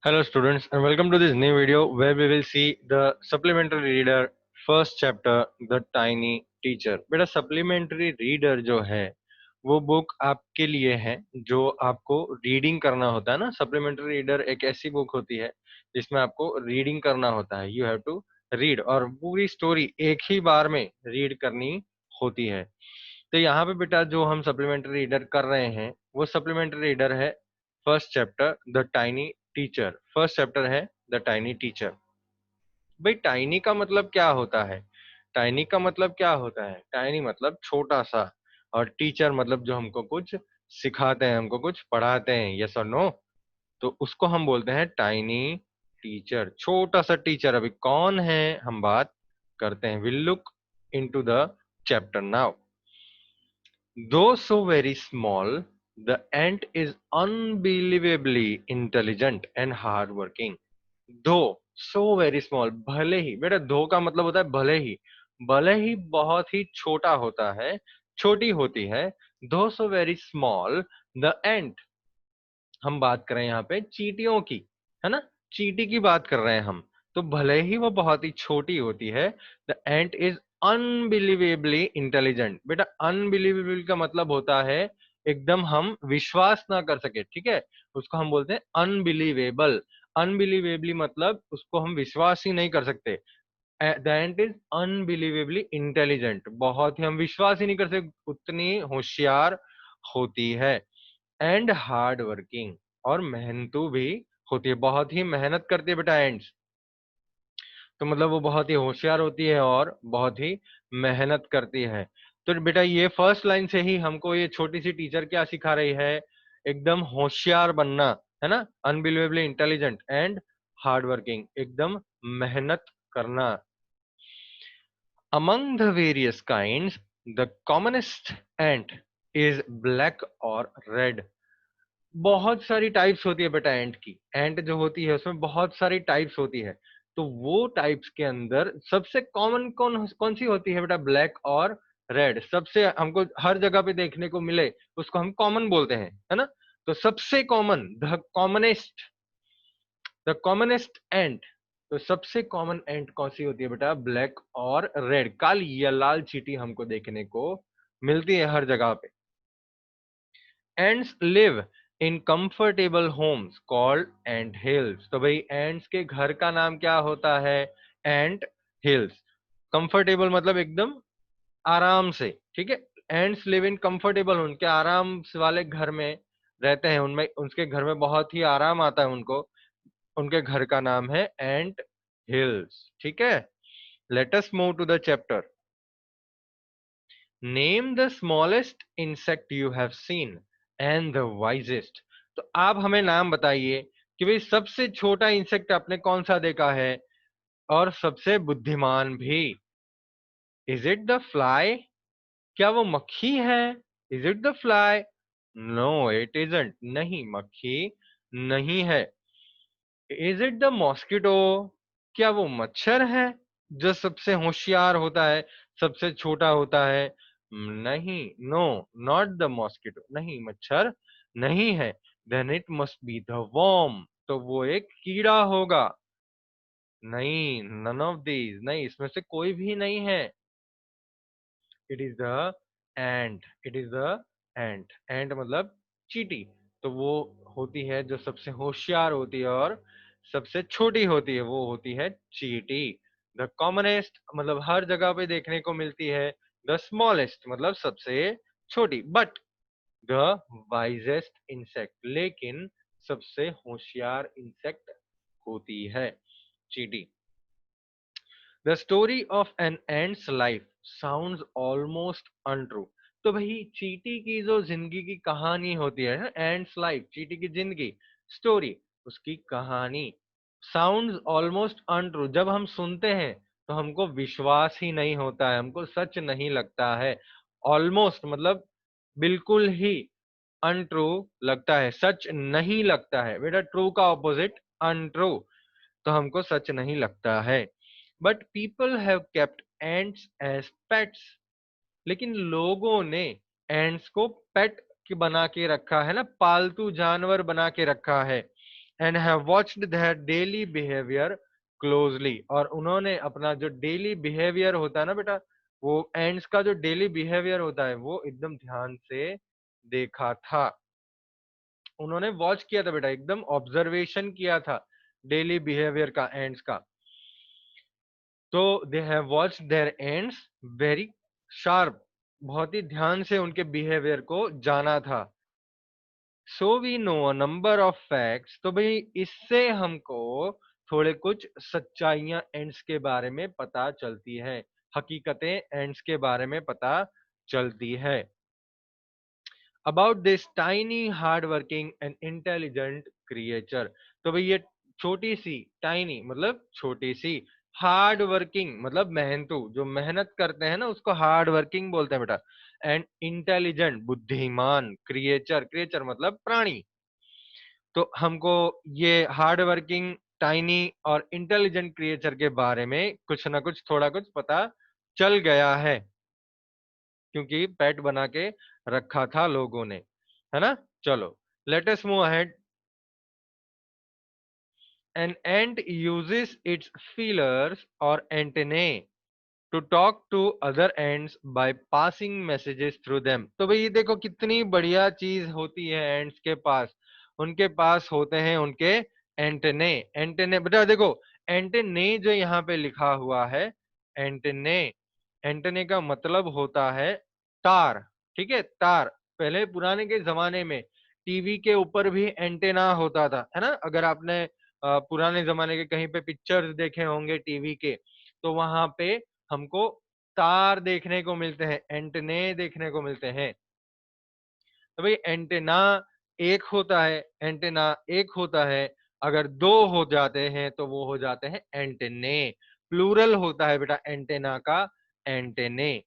Hello students and welcome to this new video where we will see the supplementary reader first chapter The Tiny Teacher। बेटा supplementary reader जो है वो book आपके लिए है जो आपको रीडिंग करना होता है ना। supplementary reader एक ऐसी बुक होती है जिसमें आपको रीडिंग करना होता है। You have to read और पूरी स्टोरी एक ही बार में रीड करनी होती है। तो यहाँ पे बेटा जो हम सप्लीमेंट्री रीडर कर रहे हैं वो सप्लीमेंट्री रीडर है first chapter the tiny teacher. First chapter है द टाइनी टीचर। भाई टाइनी का मतलब क्या होता है? टाइनी का मतलब क्या होता है? टाइनी मतलब छोटा सा और टीचर मतलब जो हमको कुछ सिखाते हैं, हमको कुछ पढ़ाते हैं। यस और नो? तो उसको हम बोलते हैं टाइनी टीचर, छोटा सा टीचर। अभी कौन है हम बात करते हैं। Will look into the chapter now. Though so very small, the ant is unbelievably intelligent and hardworking. Though so very small, भले ही बेटा दो का मतलब होता है भले ही बहुत ही छोटा होता है, छोटी होती है। Though so very small, the ant, हम बात कर रहे हैं यहाँ पे चींटियों की, है ना। चींटी की बात कर रहे हैं हम। तो भले ही वो बहुत ही छोटी होती है, the ant is unbelievably intelligent. बेटा अनबिलीवेबल का मतलब होता है एकदम हम विश्वास ना कर सके, ठीक है, उसको हम बोलते हैं अनबिलीवेबल। अनबिलीवेबली मतलब उसको हम विश्वास ही नहीं कर सकते। The ant is unbelievably intelligent, बहुत ही हम विश्वास ही नहीं कर सकते, उतनी होशियार होती है। एंड हार्ड वर्किंग, और मेहनतू भी होती है, बहुत ही मेहनत करती है बेटा एंड्स। तो मतलब वो बहुत ही होशियार होती है और बहुत ही मेहनत करती है। तो बेटा ये फर्स्ट लाइन से ही हमको ये छोटी सी टीचर क्या सिखा रही है? एकदम होशियार बनना, है ना। Unbelievably intelligent and hard working, एकदम मेहनत करना। Among the various kinds, the commonest ant is black or red। बहुत सारी टाइप्स होती है बेटा एंट की। एंट जो होती है उसमें बहुत सारी टाइप्स होती है। तो वो टाइप्स के अंदर सबसे कॉमन कौन कौन सी होती है बेटा? ब्लैक और रेड। सबसे हमको हर जगह पे देखने को मिले उसको हम कॉमन बोलते हैं, है ना। तो सबसे कॉमन, द कॉमनेस्ट एंट, तो सबसे कॉमन एंट कौन सी होती है बेटा? ब्लैक और रेड, काली या लाल चींटी हमको देखने को मिलती है हर जगह पे। Ants live in comfortable homes called ant hills। तो भाई ants के घर का नाम क्या होता है? ant hills। कंफर्टेबल मतलब एकदम आराम से, ठीक है। ants live in comfortable, उनके आराम वाले घर में रहते हैं, उनमें उनके घर में बहुत ही आराम आता है उनको। उनके घर का नाम है ant hills, ठीक है। Let us move to the chapter। Name the smallest insect you have seen and the wisest. तो आप हमें नाम बताइए कि भाई सबसे छोटा इंसेक्ट आपने कौन सा देखा है और सबसे बुद्धिमान भी। Is it the fly? क्या वो मक्खी है? Is it the fly? No it isn't, नहीं मक्खी नहीं है। Is it the mosquito? क्या वो मच्छर है जो सबसे होशियार होता है, सबसे छोटा होता है? नहीं, नो नॉट द मॉस्किटो, नहीं मच्छर नहीं है। Then it must be the worm, तो वो एक कीड़ा होगा। नहीं, नन ऑफ दीज, नहीं इसमें से कोई भी नहीं है। It is the ant, it is the ant. Ant मतलब चींटी। तो वो होती है जो सबसे होशियार होती है और सबसे छोटी होती है, वो होती है चींटी। द कॉमनेस्ट मतलब हर जगह पे देखने को मिलती है। द स्मॉलेस्ट मतलब सबसे छोटी। बट द वाइजेस्ट इंसेक्ट, लेकिन सबसे होशियार इंसेक्ट होती है चींटी। The story of an ant's life sounds almost untrue. तो भाई चींटी की जो जिंदगी की कहानी होती है, एंड्स लाइफ चींटी की जिंदगी, स्टोरी उसकी कहानी, साउंड्स ऑलमोस्ट अनट्रू, जब हम सुनते हैं तो हमको विश्वास ही नहीं होता है, हमको सच नहीं लगता है। ऑलमोस्ट मतलब बिल्कुल ही, अनट्रू लगता है, सच नहीं लगता है। बेटा ट्रू का ऑपोजिट अनट्रू, तो हमको सच नहीं लगता है। But people have kept ants as pets. लेकिन लोगों ने एंट्स को पेट के बना के रखा है ना, पालतू जानवर बना के रखा है। And have watched their daily behaviour closely, और उन्होंने अपना जो डेली बिहेवियर होता है ना बेटा, वो एंड्स का जो डेली बिहेवियर होता है वो एकदम ध्यान से देखा था। उन्होंने वॉच किया था बेटा, एकदम ऑब्जर्वेशन किया था डेली बिहेवियर का, एंड्स का। तो they have watched their ants very sharp, बहुत ही ध्यान से उनके बिहेवियर को जाना था। So we know a number of facts, तो भाई इससे हमको थोड़े कुछ सच्चाइयां एंड्स के बारे में पता चलती है, हकीकतें एंड्स के बारे में पता चलती है। About this tiny hard working and intelligent creature, तो भाई ये छोटी सी, टाइनी मतलब छोटी सी, हार्ड वर्किंग मतलब मेहनतू, जो मेहनत करते हैं ना उसको हार्ड वर्किंग बोलते हैं बेटा, एंड इंटेलिजेंट बुद्धिमान, क्रिएचर, क्रिएचर मतलब प्राणी। तो हमको ये हार्ड वर्किंग, टाइनी और इंटेलिजेंट क्रिएचर के बारे में कुछ ना कुछ, थोड़ा कुछ पता चल गया है, क्योंकि पेट बना के रखा था लोगों ने, है ना। चलो, let us move ahead. An ant uses its feelers और antennae to talk to other ants by passing messages through them. तो भाई ये देखो कितनी बढ़िया चीज होती है एंड्स के पास, उनके पास होते हैं उनके एंटेने। एंटेने बेटा देखो, एंटेने जो यहाँ पे लिखा हुआ है, एंटेने, एंटेने का मतलब होता है तार, ठीक है, तार। पहले पुराने के जमाने में टीवी के ऊपर भी एंटेना होता था, है ना। अगर आपने पुराने जमाने के कहीं पे पिक्चर्स देखे होंगे टीवी के, तो वहां पे हमको तार देखने को मिलते हैं, एंटेने देखने को मिलते हैं। तो भाई एंटेना एक होता है, एंटेना एक होता है, अगर दो हो जाते हैं तो वो हो जाते हैं एंटेने। प्लूरल होता है बेटा एंटेना का, एंटेने।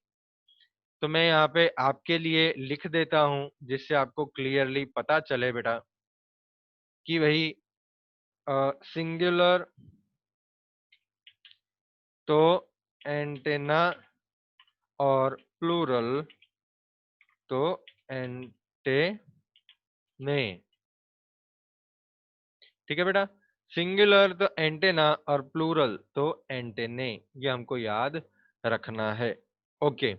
तो मैं यहाँ पे आपके लिए लिख देता हूं, जिससे आपको क्लियरली पता चले बेटा कि भाई सिंगुलर तो एंटेना और प्लूरल तो एंटेने, ठीक है बेटा। सिंगुलर तो एंटेना और प्लूरल तो एंटेने, ये हमको याद रखना है। Okay.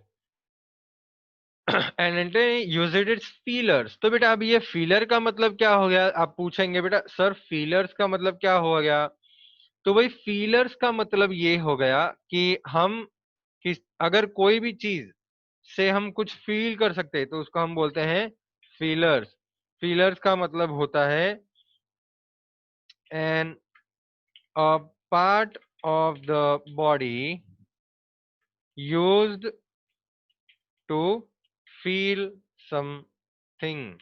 And antennae used its feelers, तो बेटा अब ये फीलर का मतलब क्या हो गया, आप पूछेंगे बेटा सर फीलर्स का मतलब क्या हो गया। तो भाई फीलर्स का मतलब ये हो गया कि हम अगर कोई भी चीज से हम कुछ फील कर सकते हैं तो उसको हम बोलते हैं फीलर्स। फीलर्स का मतलब होता है N a part of the body used to feel something,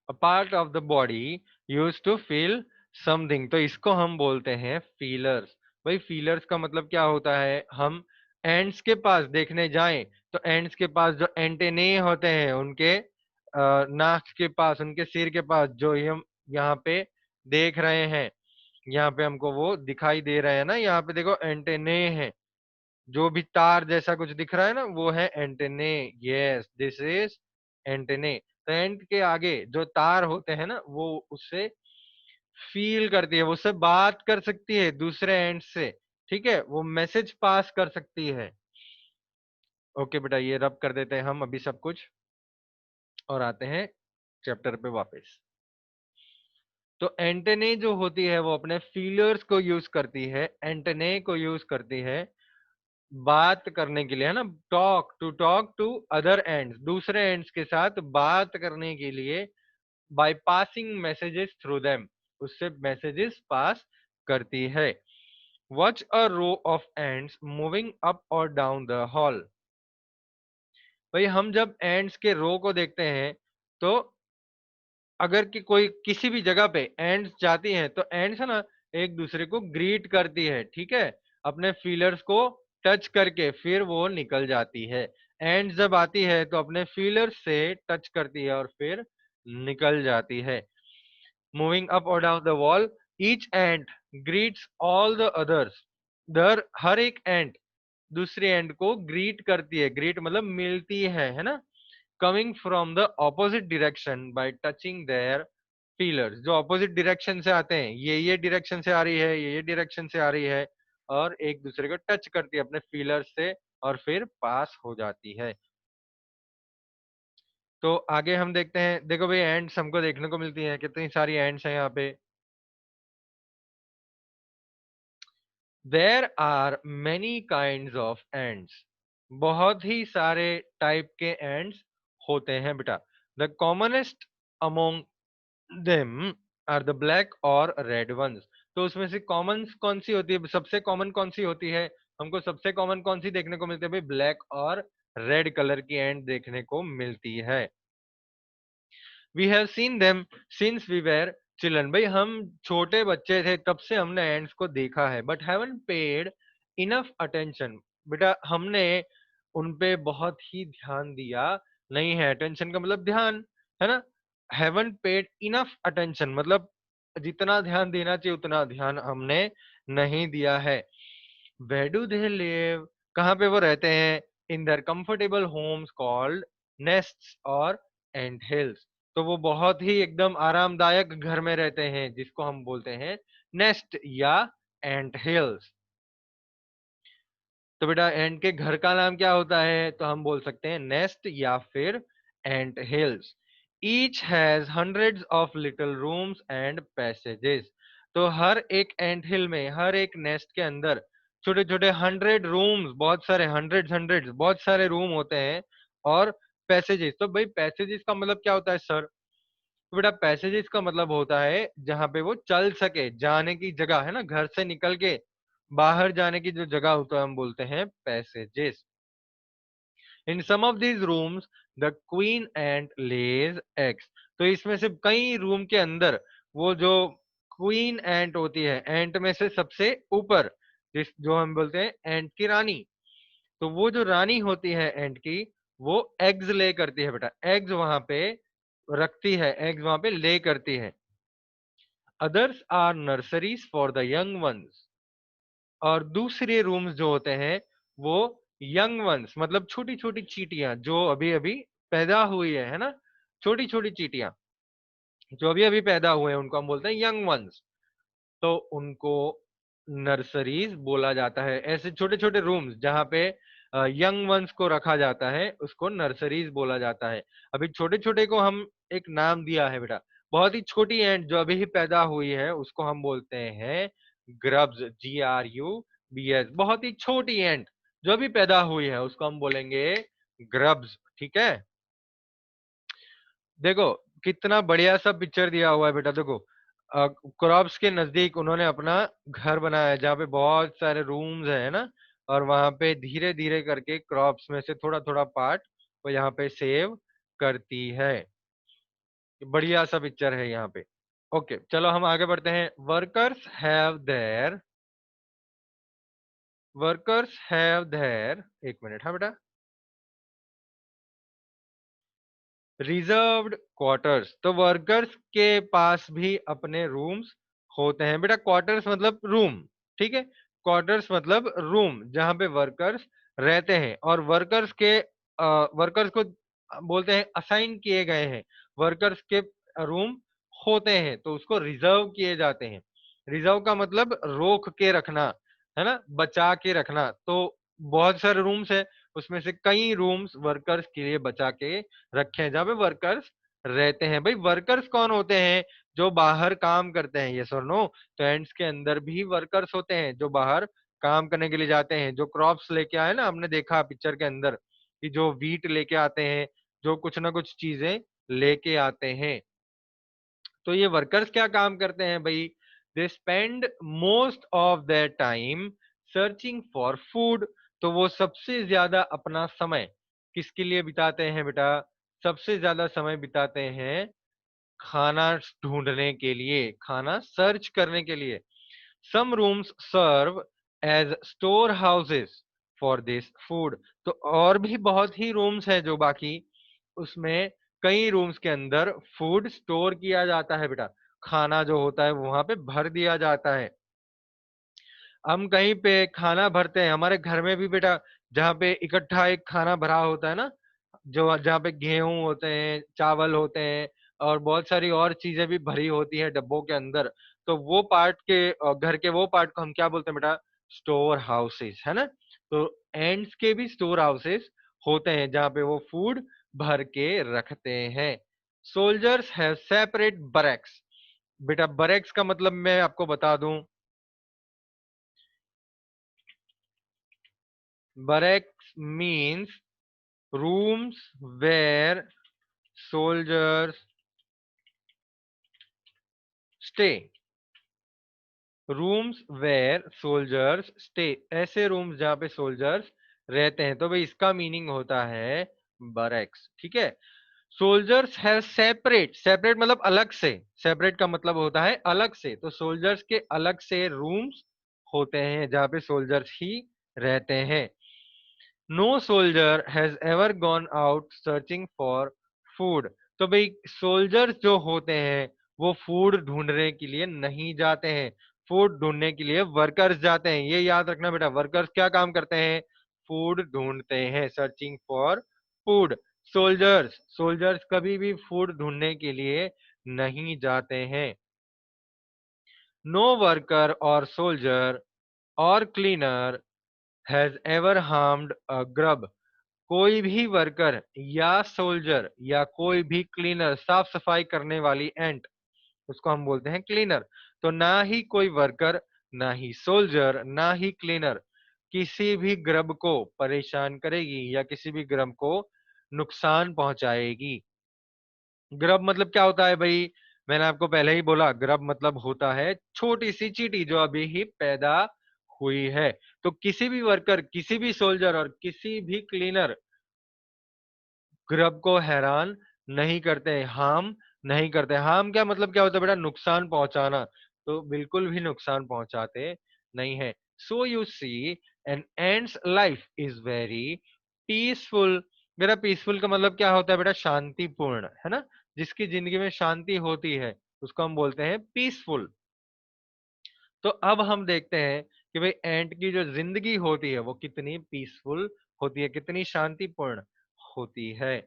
a part of the body used to feel something, तो इसको हम बोलते हैं फीलर्स। भाई फीलर्स का मतलब क्या होता है, हम एंड्स के पास देखने जाएं तो एंड्स के पास जो एंटेने होते हैं उनके नाक के पास, उनके सिर के पास, जो हम यहाँ पे देख रहे हैं, यहाँ पे हमको वो दिखाई दे रहा है ना, यहाँ पे देखो एंटेने हैं, जो भी तार जैसा कुछ दिख रहा है ना वो है antennae. Yes, this is antennae. तो एंट के आगे जो तार होते हैं ना वो उससे फील करती है, वो उससे बात कर सकती है दूसरे एंड से, ठीक है, वो मैसेज पास कर सकती है। ओके बेटा, ये रब कर देते हैं हम अभी सब कुछ, और आते हैं चैप्टर पे वापस। तो एंटेने जो होती है वो अपने फीलर्स को यूज करती है, एंटेने को यूज करती है बात करने के लिए, है ना, टॉक टू अदर एंड्स, दूसरे एंड्स के साथ बात करने के लिए, by passing messages through them, उससे मैसेजेस पास करती है। Watch a row of ants moving up और डाउन द हॉल। भाई हम जब एंड्स के रो को देखते हैं तो अगर कि कोई किसी भी जगह पे एंड्स जाती हैं तो एंड्स है ना एक दूसरे को ग्रीट करती है, ठीक है, अपने फीलर्स को टच करके फिर वो निकल जाती है। एंड्स जब आती है तो अपने फीलर्स से टच करती है और फिर निकल जाती है। मूविंग अप और down the wall, each ant greets all the others, दर हर एक एंड दूसरे एंड को ग्रीट करती है, ग्रीट मतलब मिलती है ना, coming from the opposite direction by touching their feelers जो ऑपोजिट डायरेक्शन से आते हैं, ये डायरेक्शन से आ रही है, ये डायरेक्शन से आ रही है, और एक दूसरे को टच करती है अपने फीलर्स से और फिर पास हो जाती है। तो आगे हम देखते हैं, देखो भाई एंड्स हमको देखने को मिलती हैं, कितनी सारी एंड्स हैं यहाँ पे। There are many kinds of ants, बहुत ही सारे टाइप के एंड्स होते हैं बेटा। The commonest among them are the black और रेड वंस। तो उसमें से कॉमन कौन सी होती है, सबसे कॉमन कौन सी होती है? हमको सबसे कॉमन कौन सी देखने को मिलती है भाई? ब्लैक और रेड कलर की एंड देखने को मिलती है। We have seen them since we were children, भाई हम छोटे बच्चे थे तब से हमने एंड्स को देखा है, but haven't paid enough attention, बेटा हमने उन पे बहुत ही ध्यान दिया नहीं है। अटेंशन का मतलब ध्यान, है ना? हैवन पेड इनफ अटेंशन मतलब जितना ध्यान देना चाहिए उतना ध्यान हमने नहीं दिया है। वेयर डू दे लिव, कहाँ पे वो रहते हैं? In their comfortable homes called nests और एंट हिल्स। तो वो बहुत ही एकदम आरामदायक घर में रहते हैं जिसको हम बोलते हैं नेस्ट या एंट हिल्स। तो बेटा एंट के घर का नाम क्या होता है? तो हम बोल सकते हैं नेस्ट या फिर ant hills. Each has hundreds of little rooms and passages. तो हर एक एंट हिल में, हर एक नेस्ट के अंदर छोटे छोटे 100 रूम्स, बहुत सारे हंड्रेड्स बहुत सारे रूम होते हैं, और पैसेजेस। तो भाई पैसेजेस का मतलब क्या होता है सर? तो बेटा पैसेजेस का मतलब होता है जहां पे वो चल सके, जाने की जगह, है ना? घर से निकल के बाहर जाने की जो जगह होता है हम बोलते हैं passages. In some of these rooms the queen ant lays eggs. तो इसमें से कई रूम के अंदर वो जो क्वीन एंट होती है, एंट में से सबसे ऊपर, जिस जो हम बोलते हैं एंट की रानी, तो वो जो रानी होती है एंट की, वो एग्स ले करती है बेटा, एग्स वहां पे रखती है, एग्स वहां पे ले करती है। Others are nurseries for the young ones, और दूसरे रूम्स जो होते हैं वो यंग वंस मतलब छोटी छोटी चींटियां जो अभी अभी पैदा हुई है ना? छोटी छोटी चींटियां जो अभी अभी पैदा हुए हैं उनको हम बोलते हैं यंग वंस। तो उनको नर्सरीज बोला जाता है। ऐसे छोटे छोटे रूम्स जहाँ पे यंग वंस को रखा जाता है उसको नर्सरीज बोला जाता है। अभी छोटे छोटे को हम एक नाम दिया है बेटा, बहुत ही छोटी एंट जो अभी ही पैदा हुई है उसको हम बोलते हैं ग्रब्स, GRUBS। बहुत ही छोटी एंट जो अभी पैदा हुई है उसको हम बोलेंगे ग्रब्स, ठीक है? देखो कितना बढ़िया सा पिक्चर दिया हुआ है बेटा। देखो क्रॉप्स के नजदीक उन्होंने अपना घर बनाया है जहाँ पे बहुत सारे रूम्स है ना, और वहां पे धीरे धीरे करके क्रॉप्स में से थोड़ा थोड़ा पार्ट वो यहाँ पे सेव करती है। बढ़िया सा पिक्चर है यहाँ पे। ओके चलो हम आगे बढ़ते हैं। वर्कर्स हैव देयर, एक मिनट, हाँ बेटा, रिजर्व्ड क्वार्टर्स। तो वर्कर्स के पास भी अपने रूम्स होते हैं बेटा। क्वार्टर्स मतलब रूम, ठीक है? क्वार्टर्स मतलब रूम जहां पे वर्कर्स रहते हैं, और वर्कर्स के वर्कर्स को बोलते हैं असाइन किए गए हैं। वर्कर्स के रूम होते हैं तो उसको रिजर्व किए जाते हैं। रिजर्व का मतलब रोक के रखना, है ना? बचा के रखना। तो बहुत सारे रूम्स है, उसमें से कई रूम्स वर्कर्स के लिए बचा के रखे हैं जहाँ पे वर्कर्स रहते हैं। भाई वर्कर्स कौन होते हैं? जो बाहर काम करते हैं, यस और नो? तो एंड्स के अंदर भी वर्कर्स होते हैं जो बाहर काम करने के लिए जाते हैं, जो क्रॉप्स लेके आए ना, हमने देखा पिक्चर के अंदर कि जो वीट लेके आते हैं, जो कुछ ना कुछ चीजें लेके आते हैं। तो ये वर्कर्स क्या काम करते हैं भाई? They spend most of their time searching for food. तो वो सबसे ज्यादा अपना समय किसके लिए बिताते हैं बेटा? सबसे ज्यादा समय बिताते हैं खाना ढूंढने के लिए, खाना सर्च करने के लिए। Some rooms serve as storehouses for this food. तो और भी बहुत ही रूम्स है जो बाकी, उसमें कई रूम्स के अंदर फूड स्टोर किया जाता है बेटा। खाना जो होता है वहां पे भर दिया जाता है। हम कहीं पे खाना भरते हैं, हमारे घर में भी बेटा जहाँ पे इकट्ठा एक खाना भरा होता है ना, जो जहाँ पे गेहूं होते हैं, चावल होते हैं, और बहुत सारी और चीजें भी भरी होती है डब्बों के अंदर। तो वो पार्ट के घर के वो पार्ट को हम क्या बोलते हैं बेटा? स्टोर हाउसेस, है ना? तो एंड्स के भी स्टोर हाउसेस होते हैं जहां पे वो फूड भर के रखते हैं। Soldiers have separate barracks. बेटा बरैक्स का मतलब मैं आपको बता दूं, barracks means rooms where soldiers stay। Rooms where soldiers stay, ऐसे रूम्स जहां पे सोल्जर्स रहते हैं। तो भाई इसका मीनिंग होता है बरैक्स, ठीक है। सोल्जर्स हैव सेपरेट, सेपरेट मतलब अलग से, सेपरेट का मतलब होता है अलग से। तो सोल्जर्स के अलग से रूम्स होते हैं जहां पे सोल्जर्स ही रहते हैं। No soldier has ever gone out searching for food. तो भाई सोल्जर्स जो होते हैं वो फूड ढूंढने के लिए नहीं जाते हैं, फूड ढूंढने के लिए वर्कर्स जाते हैं। ये याद रखना बेटा, वर्कर्स क्या काम करते हैं? फूड ढूंढते हैं, searching for food. Soldiers, soldiers कभी भी फूड ढूंढने के लिए नहीं जाते हैं। नो वर्कर और सोल्जर और cleaner has ever harmed a grub. कोई भी वर्कर या सोल्जर या कोई भी क्लीनर, साफ सफाई करने वाली एंट, उसको हम बोलते हैं क्लीनर। तो ना ही कोई वर्कर, ना ही सोल्जर, ना ही क्लीनर किसी भी ग्रब को परेशान करेगी या किसी भी ग्रब को नुकसान पहुंचाएगी। ग्रब मतलब क्या होता है भाई? मैंने आपको पहले ही बोला, ग्रब मतलब होता है छोटी सी चींटी जो अभी ही पैदा हुई है। तो किसी भी वर्कर, किसी भी सोल्जर और किसी भी क्लीनर ग्रब को हैरान नहीं करते, हार्म नहीं करते। हार्म क्या मतलब क्या होता है बेटा? नुकसान पहुंचाना। तो बिल्कुल भी नुकसान पहुंचाते नहीं है। So you see an ant's life is very peaceful. मेरा पीसफुल का मतलब क्या होता है बेटा? शांतिपूर्ण, है ना? जिसकी जिंदगी में शांति होती है उसको हम बोलते हैं पीसफुल। तो अब हम देखते हैं कि भाई एंट की जो जिंदगी होती है वो कितनी पीसफुल होती है, कितनी शांतिपूर्ण होती है।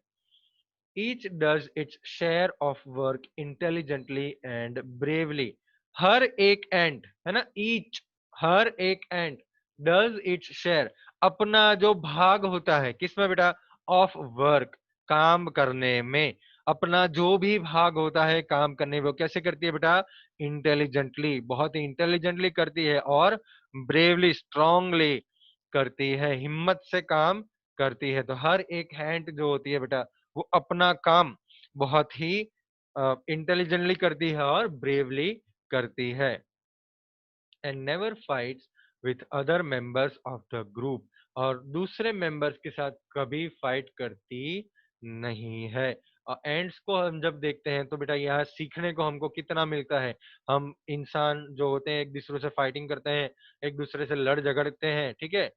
Each does its share of work intelligently and bravely। हर एक एंट, है ना, ईच, हर एक एंट डज इट्स शेयर, अपना जो भाग होता है किसमें बेटा? ऑफ वर्क, काम करने में। अपना जो भी भाग होता है काम करने में, वो कैसे करती है बेटा? इंटेलिजेंटली, बहुत ही इंटेलिजेंटली करती है, और ब्रेवली, स्ट्रांगली करती है, हिम्मत से काम करती है। तो हर एक हैंड जो होती है बेटा वो अपना काम बहुत ही इंटेलिजेंटली करती है और ब्रेवली करती है। And never fights with other members of the group, और दूसरे मेंबर्स के साथ कभी फाइट करती नहीं है। और एंड्स को हम जब देखते हैं तो बेटा यहाँ सीखने को हमको कितना मिलता है। हम इंसान जो होते हैं एक दूसरे से फाइटिंग करते हैं, एक दूसरे से लड़ झगड़ते हैं, ठीक है।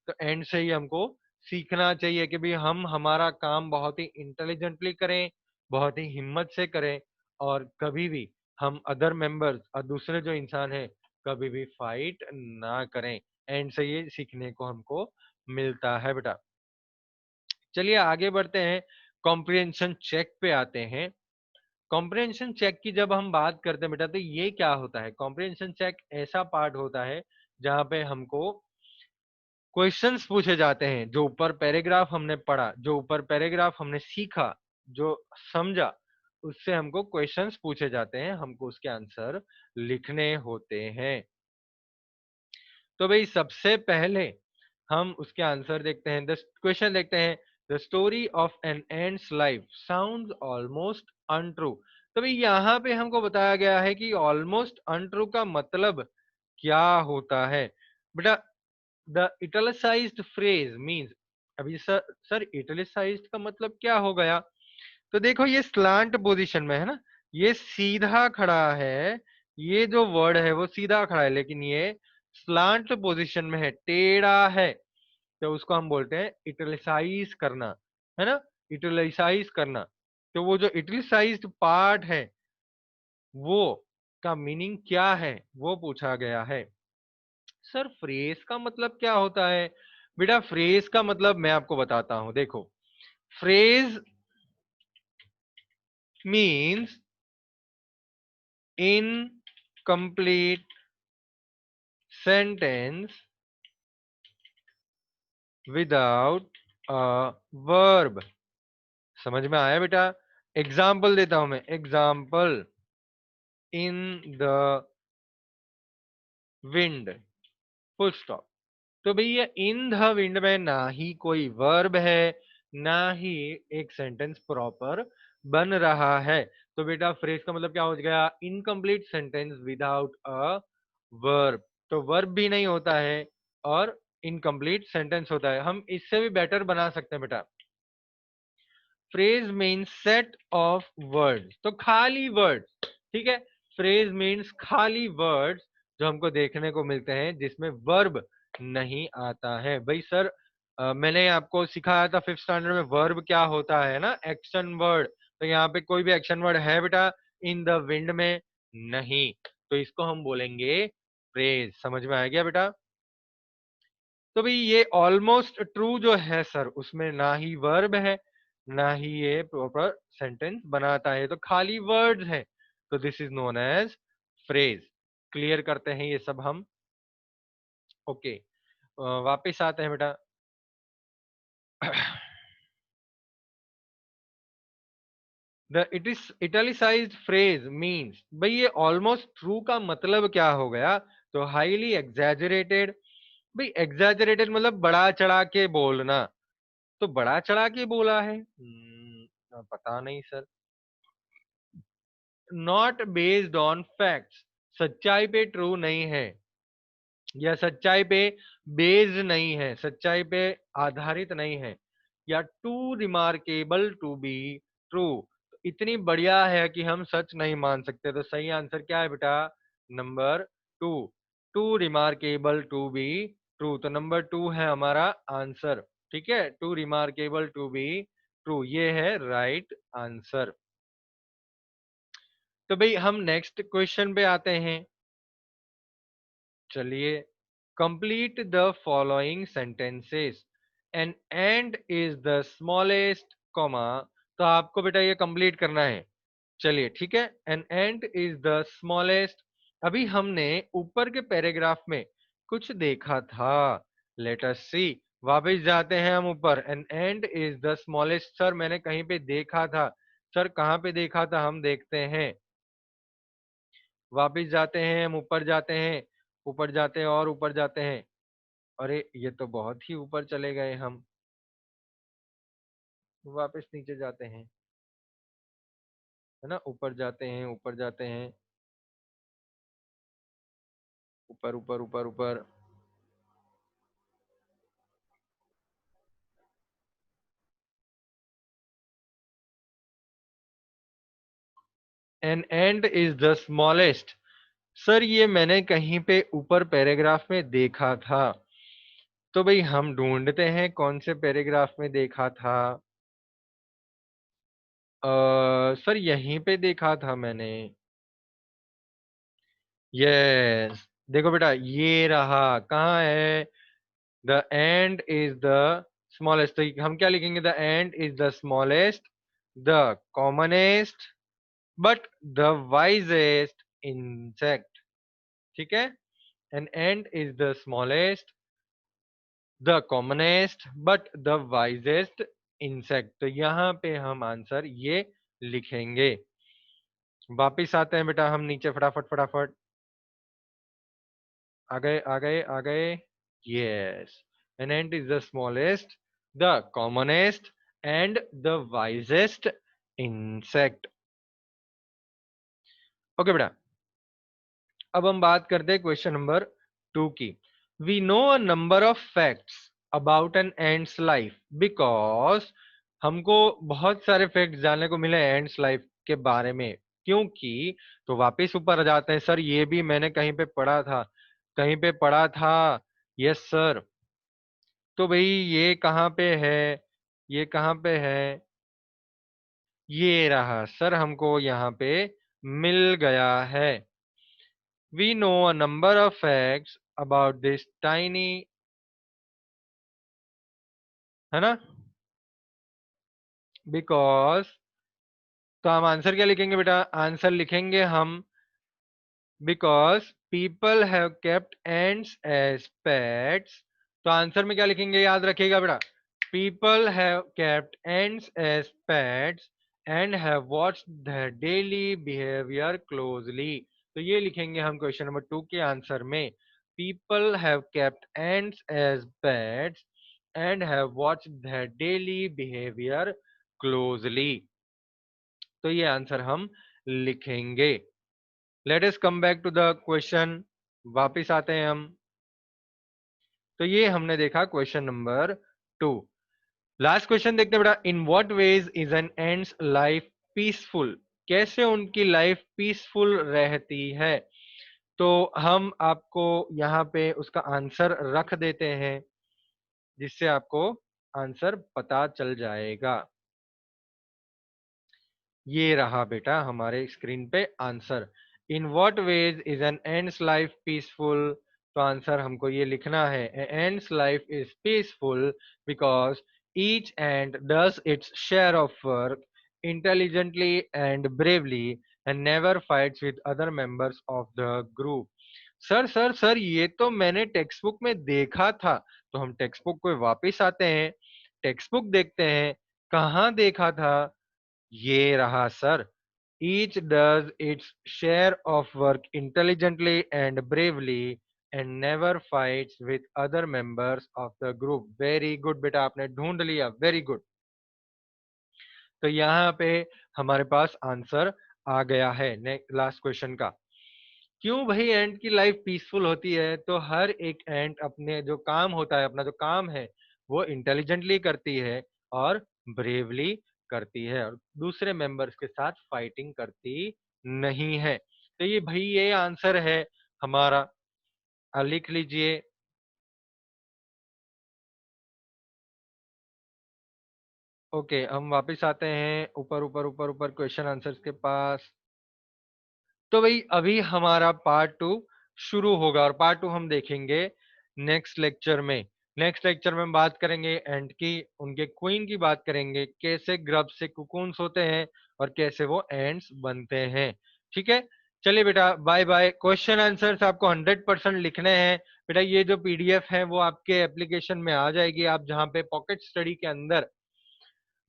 तो एंड से ही हमको सीखना चाहिए कि भाई हम हमारा काम बहुत ही इंटेलिजेंटली करें, बहुत ही हिम्मत से करें, और कभी भी हम अदर मेंबर्स और दूसरे जो इंसान है कभी भी फाइट ना करें। एंड से ये सीखने को हमको मिलता है बेटा। चलिए आगे बढ़ते हैं, कॉम्प्रिहेंशन चेक पे आते हैं। कॉम्प्रिहेंशन चेक की जब हम बात करते हैं बेटा तो ये क्या होता है? कॉम्प्रिहेंशन चेक ऐसा पार्ट होता है जहां पे हमको क्वेश्चंस पूछे जाते हैं। जो ऊपर पैराग्राफ हमने पढ़ा, जो ऊपर पैराग्राफ हमने सीखा, जो समझा, उससे हमको क्वेश्चंस पूछे जाते हैं, हमको उसके आंसर लिखने होते हैं। तो भाई सबसे पहले हम उसके आंसर देखते हैं, द क्वेश्चन देखते हैं। The story of an ant's life sounds almost untrue. तो भाई यहाँ पे हमको बताया गया है कि ऑलमोस्ट अनट्रू का मतलब क्या होता है बेटा? द इटैलिसाइज्ड फ्रेज मींस, अभी सर इटैलिसाइज्ड का मतलब क्या हो गया? तो देखो ये स्लांट पोजीशन में है ना, ये सीधा खड़ा है, ये जो वर्ड है वो सीधा खड़ा है, लेकिन ये स्लांट पोजीशन में है, टेढ़ा है। तो उसको हम बोलते हैं इटलिसाइज करना, है ना, इटलिसाइज करना। तो वो जो इटलिसाइज्ड पार्ट है वो का मीनिंग क्या है वो पूछा गया है। सर फ्रेज का मतलब क्या होता है? बेटा फ्रेज का मतलब मैं आपको बताता हूं, देखो। Phrase means incomplete sentence without a verb. समझ में आया बेटा? एग्जाम्पल देता हूं मैं, example, in the wind, full stop. तो भैया इन द विंड में ना ही कोई वर्ब है, ना ही एक सेंटेंस प्रॉपर बन रहा है। तो बेटा फ्रेज का मतलब क्या हो गया? Incomplete sentence without a verb. तो वर्ब भी नहीं होता है और इनकम्प्लीट सेंटेंस होता है। हम इससे भी बेटर बना सकते हैं बेटा। Phrase means set of words, तो खाली वर्ड्स, ठीक है। फ्रेज मीन्स खाली वर्ड्स जो हमको देखने को मिलते हैं जिसमें वर्ब नहीं आता है। भाई सर मैंने आपको सिखाया था 5th स्टैंडर्ड में वर्ब क्या होता है ना, एक्शन वर्ड। तो यहाँ पे कोई भी एक्शन वर्ड है बेटा इन द विंड में? नहीं। तो इसको हम बोलेंगे फ्रेज। समझ में आ गया बेटा? तो भाई ये ऑलमोस्ट ट्रू जो है सर, उसमें ना ही वर्ब है, ना ही ये प्रॉपर सेंटेंस बनाता है, तो खाली वर्ड्स है। तो this is known as phrase. Clear करते हैं ये सब हम। ओके, वापिस आते हैं बेटा। The it is italicised phrase means, भाई ये ऑलमोस्ट ट्रू का मतलब क्या हो गया? तो हाईली एग्जैजरेटेड। भाई एग्जैजरेटेड मतलब बढ़ा चढ़ा के बोलना। तो बढ़ा चढ़ा के बोला है? पता नहीं sir. Not based on facts, सच्चाई पे ट्रू नहीं है, या सच्चाई पे बेस्ड नहीं है, सच्चाई पे आधारित नहीं है, या too remarkable to be true, इतनी बढ़िया है कि हम सच नहीं मान सकते। तो सही आंसर क्या है बेटा? Number two, too remarkable to be true. तो नंबर टू है हमारा आंसर। ठीक है, too remarkable to be true, ये है राइट आंसर। तो भाई हम नेक्स्ट क्वेश्चन पे आते हैं। चलिए, complete the following sentences, an ant is the smallest comma. तो आपको बेटा ये कंप्लीट करना है। चलिए ठीक है, an ant is the smallest. अभी हमने ऊपर के पैराग्राफ में कुछ देखा था। Let us see. वापस जाते हैं हम ऊपर। An ant is the smallest, sir मैंने कहीं पे देखा था। सर कहाँ पे देखा था? हम देखते हैं। वापिस जाते हैं, हम ऊपर जाते हैं, ऊपर जाते हैं और ऊपर जाते हैं। अरे ये तो बहुत ही ऊपर चले गए हम। वापस नीचे जाते हैं, है ना, ऊपर जाते हैं, ऊपर जाते हैं, ऊपर ऊपर ऊपर ऊपर। An ant is the smallest. Sir ये मैंने कहीं पे ऊपर पैराग्राफ में देखा था। तो भाई हम ढूंढते हैं कौन से पैराग्राफ में देखा था। सर यहीं पे देखा था मैंने। यस, देखो बेटा ये रहा। कहाँ है? The ant is the smallest. तो हम क्या लिखेंगे? The ant is the smallest, the commonest, but the wisest insect. ठीक है, an ant is the smallest, the commonest, but the wisest insect. तो यहाँ पे हम आंसर ये लिखेंगे। वापिस आते हैं बेटा हम नीचे, फटाफट फटाफट। आ गए आ गए आ गए। Yes, an ant is the smallest, the commonest and the wisest insect. Okay बेटा, अब हम बात करते हैं क्वेश्चन नंबर 2 की। We know a number of facts about an ant's life because, हमको बहुत सारे फैक्ट्स जानने को मिले एंट्स लाइफ के बारे में, क्योंकि। तो वापस ऊपर आ जाते हैं। सर ये भी मैंने कहीं पे पढ़ा था, कहीं पे पढ़ा था। Yes sir. तो भाई ये कहाँ पे है? ये कहाँ पे है? ये रहा सर, हमको यहाँ पे मिल गया है। We know a number of facts about this tiny, है ना, बिकॉज तो हम आंसर क्या लिखेंगे बेटा? आंसर लिखेंगे हम because people have kept ants as pets. तो आंसर में क्या लिखेंगे याद रखिएगा बेटा, people have kept ants as pets and have watched their daily behaviour closely. तो ये लिखेंगे हम क्वेश्चन नंबर 2 के आंसर में, people have kept ants as pets and have watched their daily behaviour closely. तो ये आंसर हम लिखेंगे। Let us come back to the question. वापिस आते हैं हम। तो ये हमने देखा क्वेश्चन नंबर 2। लास्ट क्वेश्चन देखते हैं बेटा, in what ways is an ant's life peaceful? कैसे उनकी लाइफ पीसफुल रहती है? तो हम आपको यहाँ पे उसका आंसर रख देते हैं, जिससे आपको आंसर पता चल जाएगा। ये रहा बेटा हमारे स्क्रीन पे answer. In what ways is an ant's life peaceful? तो आंसर हमको ये लिखना है, ant's life is peaceful because each ant does its share of work intelligently and bravely and never fights with other members of the group. Sir ये तो मैंने text book में देखा था। तो हम टेक्स्ट बुक पे वापिस आते हैं, टेक्स्ट बुक देखते हैं, कहाँ देखा था? ये रहा sir, each does its share of work intelligently and bravely and never fights with other members of the group। Very good बेटा, आपने ढूंढ लिया, वेरी गुड। तो यहाँ पे हमारे पास आंसर आ गया है लास्ट क्वेश्चन का। क्यों भाई एंट की लाइफ पीसफुल होती है? तो हर एक एंट अपने जो काम होता है, अपना जो काम है, वो इंटेलिजेंटली करती है और ब्रेवली करती है, और दूसरे मेंबर्स के साथ फाइटिंग करती नहीं है। तो ये भाई ये आंसर है हमारा। लिख लीजिए। ओके, हम वापस आते हैं ऊपर ऊपर ऊपर ऊपर क्वेश्चन आंसर्स के पास। तो भाई अभी हमारा पार्ट 2 शुरू होगा, और पार्ट 2 हम देखेंगे नेक्स्ट लेक्चर में। नेक्स्ट लेक्चर में हम बात करेंगे एंड की, उनके क्वीन की बात करेंगे, कैसे ग्रब से कुकून्स होते हैं और कैसे वो एंड्स बनते हैं। ठीक है, चलिए बेटा, बाय बाय। क्वेश्चन आंसर्स आपको 100% लिखने हैं बेटा। ये जो पीडीएफ है वो आपके एप्लीकेशन में आ जाएगी, आप जहाँ पे पॉकेट स्टडी के अंदर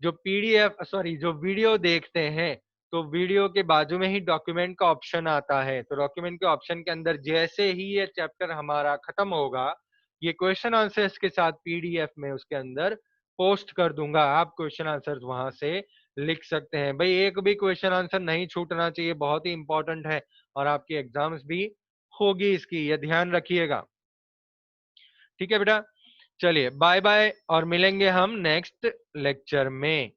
जो पीडीएफ सॉरी जो वीडियो देखते हैं, तो वीडियो के बाजू में ही डॉक्यूमेंट का ऑप्शन आता है। तो डॉक्यूमेंट के ऑप्शन के अंदर जैसे ही ये चैप्टर हमारा खत्म होगा, ये क्वेश्चन आंसर्स के साथ पीडीएफ में उसके अंदर पोस्ट कर दूंगा। आप क्वेश्चन आंसर्स वहां से लिख सकते हैं। भाई एक भी क्वेश्चन आंसर नहीं छूटना चाहिए, बहुत ही इंपॉर्टेंट है, और आपकी एग्जाम्स भी होगी इसकी, ये ध्यान रखिएगा। ठीक है बेटा, चलिए बाय बाय, और मिलेंगे हम नेक्स्ट लेक्चर में।